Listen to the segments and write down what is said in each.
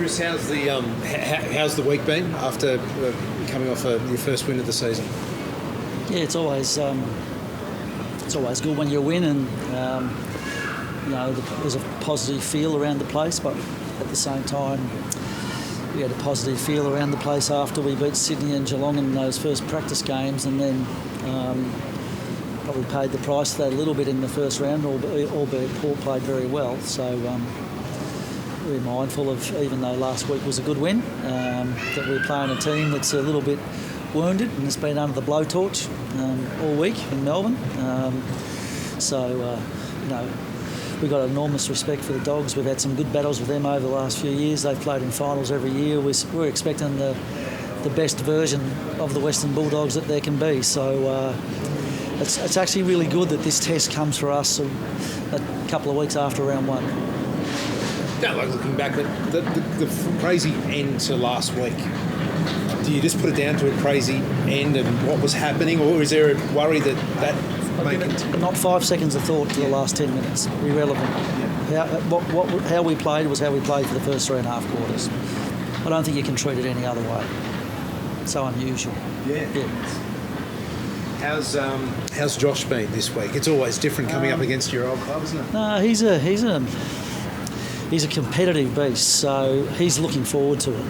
Chris, how's the week been after coming off your first win of the season? Yeah, it's always good when you win, and there's a positive feel around the place. But at the same time, we had a positive feel around the place after we beat Sydney and Geelong in those first practice games, and then probably paid the price for that a little bit in the first round, albeit Port played very well. So we're mindful of, even though last week was a good win, that we're playing a team that's a little bit wounded and has been under the blowtorch all week in Melbourne. We've got enormous respect for the Dogs. We've had some good battles with them over the last few years. They've played in finals every year. We're expecting the best version of the Western Bulldogs that there can be. So it's actually really good that this test comes for us a couple of weeks after round one. Don't like looking back, but the crazy end to last week, do you just put it down to a crazy end and what was happening, or is there a worry that not 5 seconds of thought to the last 10 minutes? Irrelevant. How we played was how we played for the first 3.5 quarters. I don't think you can treat it any other way. So unusual. Yeah. How's Josh been this week? It's always different coming up against your old club, isn't it? No, he's a competitive beast, so he's looking forward to it.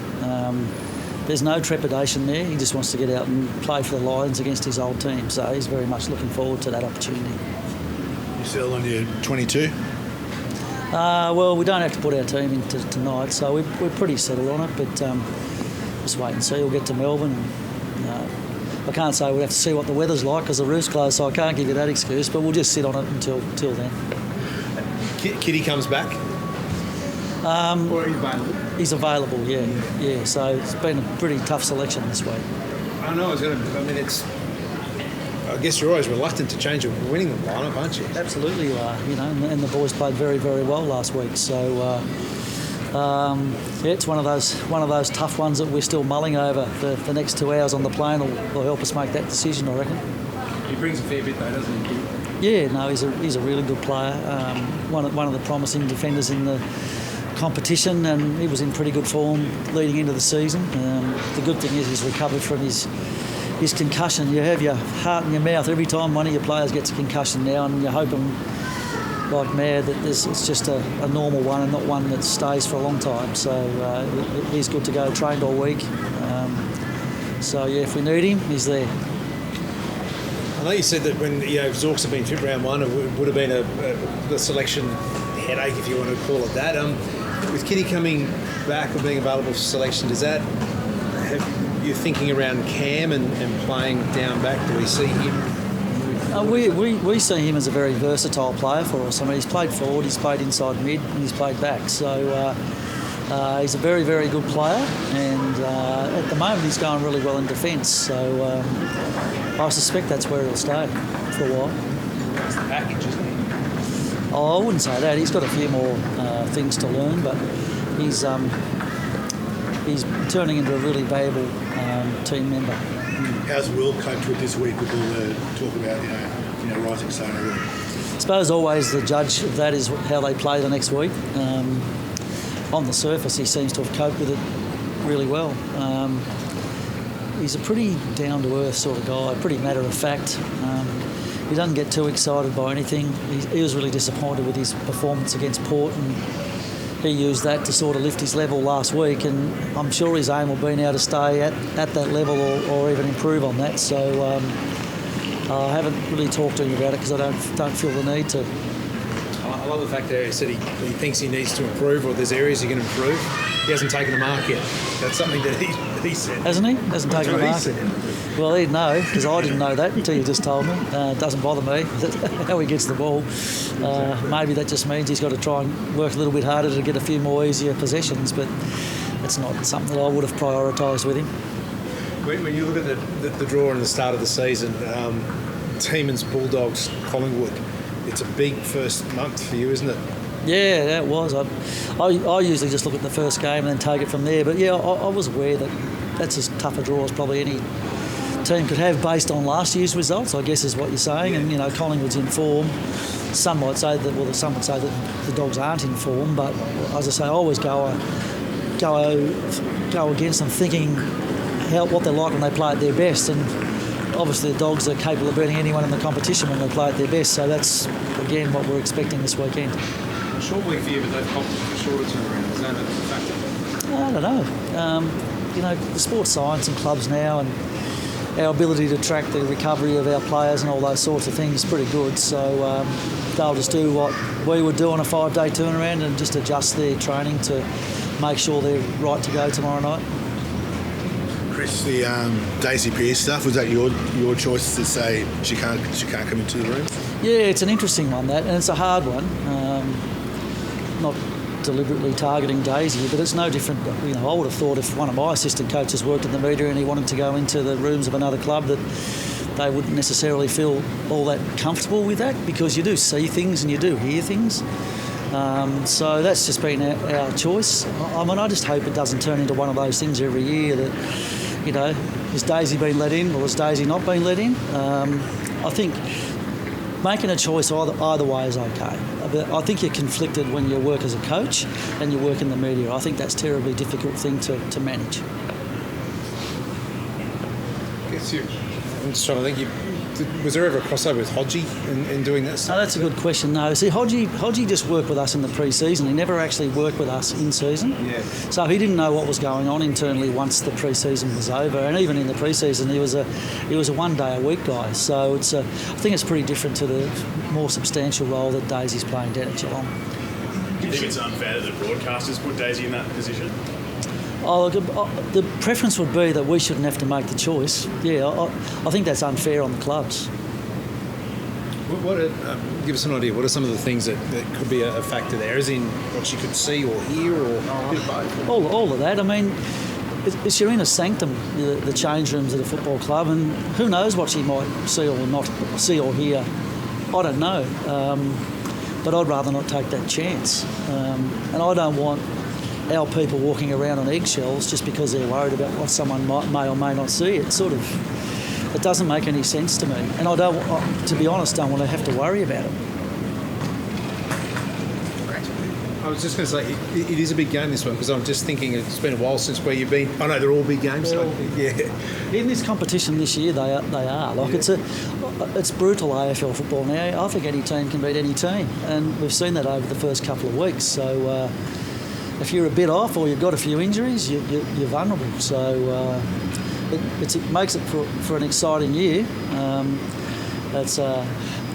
There's no trepidation there. He just wants to get out and play for the Lions against his old team, so he's very much looking forward to that opportunity. You still on your 22? Well, we don't have to put our team into tonight, so we're pretty settled on it, but just wait and see. We'll get to Melbourne. I can't say we'll have to see what the weather's like because the roof's closed, so I can't give you that excuse, but we'll just sit on it until then. Kitty comes back? Or he's available? He's available, yeah. So it's been a pretty tough selection this week. I know. I guess you're always reluctant to change a winning lineup, aren't you? Absolutely, you are. And the boys played very, very well last week. So it's one of those tough ones that we're still mulling over. The next 2 hours on the plane will help us make that decision, I reckon. He brings a fair bit, though, doesn't he? Yeah, no, he's a really good player. One of the promising defenders in the competition, and he was in pretty good form leading into the season. The good thing is he's recovered from his concussion. You have your heart in your mouth every time one of your players gets a concussion now, and you're hoping, like mad, that it's just a normal one and not one that stays for a long time. So he's good to go, trained all week. If we need him, he's there. I know you said that when Zorks had been fit round one, it would have been the selection headache, if you want to call it that. With Kitty coming back or being available for selection, does that have you thinking around Cam and playing down back? Do we see him? We see him as a very versatile player for us. I mean, he's played forward, he's played inside mid, and he's played back. So he's a very, very good player, and at the moment he's going really well in defence. So I suspect that's where he'll stay for a while. It's the package, isn't he? Oh, I wouldn't say that. He's got a few more things to learn, but he's turning into a really valuable team member. How's Will coped with this week with all the talk about rising sun? I suppose always the judge of that is how they play the next week. On the surface, he seems to have coped with it really well. He's a pretty down-to-earth sort of guy, pretty matter-of-fact. He doesn't get too excited by anything. He was really disappointed with his performance against Port, and he used that to sort of lift his level last week, and I'm sure his aim will be now to stay at that level or even improve on that. So I haven't really talked to him about it because I don't feel the need to. I love the fact that he said he thinks he needs to improve, or there's areas he can improve. He hasn't taken a mark yet. That's something that he said. Hasn't he? Hasn't taken a mark. Well, he'd know, because I didn't know that until you just told me. It doesn't bother me how he gets the ball. Maybe that just means he's got to try and work a little bit harder to get a few more easier possessions, but it's not something that I would have prioritised with him. When you look at the draw in the start of the season, Teeman's Bulldogs, Collingwood, it's a big first month for you, isn't it? Yeah, that was. I usually just look at the first game and then take it from there. But yeah, I was aware that that's as tough a draw as probably any team could have based on last year's results, I guess is what you're saying. Yeah. And Collingwood's in form. Some might say that, some would say that the Dogs aren't in form. But as I say, I always go go against them thinking what they're like when they play at their best, and obviously the Dogs are capable of beating anyone in the competition when they play at their best. So that's again what we're expecting this weekend. Short week for you, but they've opted for shorter turnaround. Is that a factor? I don't know. The sports science in clubs now, and our ability to track the recovery of our players and all those sorts of things is pretty good. So they'll just do what we would do on a 5-day turnaround and just adjust their training to make sure they're right to go tomorrow night. Chris, the Daisy Pearce stuff, was that your choice to say she can't come into the room? Yeah, it's an interesting one, that, and it's a hard one. Not deliberately targeting Daisy, but it's no different. I would have thought if one of my assistant coaches worked in the media and he wanted to go into the rooms of another club, that they wouldn't necessarily feel all that comfortable with that, because you do see things and you do hear things. So that's just been our choice. I just hope it doesn't turn into one of those things every year that, has Daisy been let in or has Daisy not been let in? I think making a choice either way is okay. But I think you're conflicted when you work as a coach and you work in the media. I think that's a terribly difficult thing to manage. I'm just trying to think. Was there ever a crossover with Hodgie in doing that stuff? No, that's a good question. No, see, Hodgie just worked with us in the pre-season. He never actually worked with us in season. Yeah. So he didn't know what was going on internally once the pre-season was over. And even in the pre-season, he was a 1 day a week guy. So I think it's pretty different to the more substantial role that Daisy's playing down at Geelong. Do you think it's unfair that the broadcasters put Daisy in that position? The preference would be that we shouldn't have to make the choice. Yeah, I think that's unfair on the clubs. Give us an idea. What are some of the things that could be a factor there? As in what she could see or hear, or a bit of both? All of that. I mean, it's your inner sanctum, the change rooms at a football club, and who knows what she might see or not see or hear. I don't know. But I'd rather not take that chance. And I don't want our people walking around on eggshells just because they're worried about what someone may or may not see. It doesn't make any sense to me, and to be honest, don't want to have to worry about it. I was just going to say, it is a big game, this one, because I'm just thinking it's been a while since where you've been. I know they're all big games. Yeah. In this competition this year, they are. It's brutal AFL football now. I think any team can beat any team, and we've seen that over the first couple of weeks. So if you're a bit off or you've got a few injuries, you're vulnerable. So it makes it for an exciting year.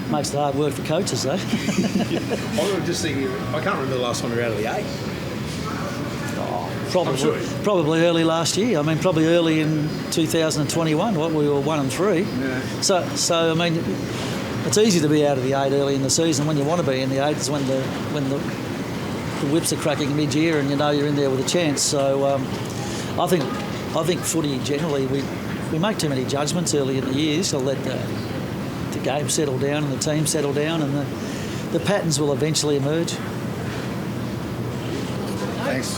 Makes it hard work for coaches, though. I'm just thinking, I can't remember the last time we were out of the 8. Probably early last year. I mean, probably early in 2021. We were 1 and 3. Yeah. So I mean, it's easy to be out of the 8 early in the season. When you want to be in the 8 is when the whips are cracking mid-year and you're in there with a chance. So I think footy generally we make too many judgments early in the year. So let the game settle down and the team settle down, and the patterns will eventually emerge. Thanks.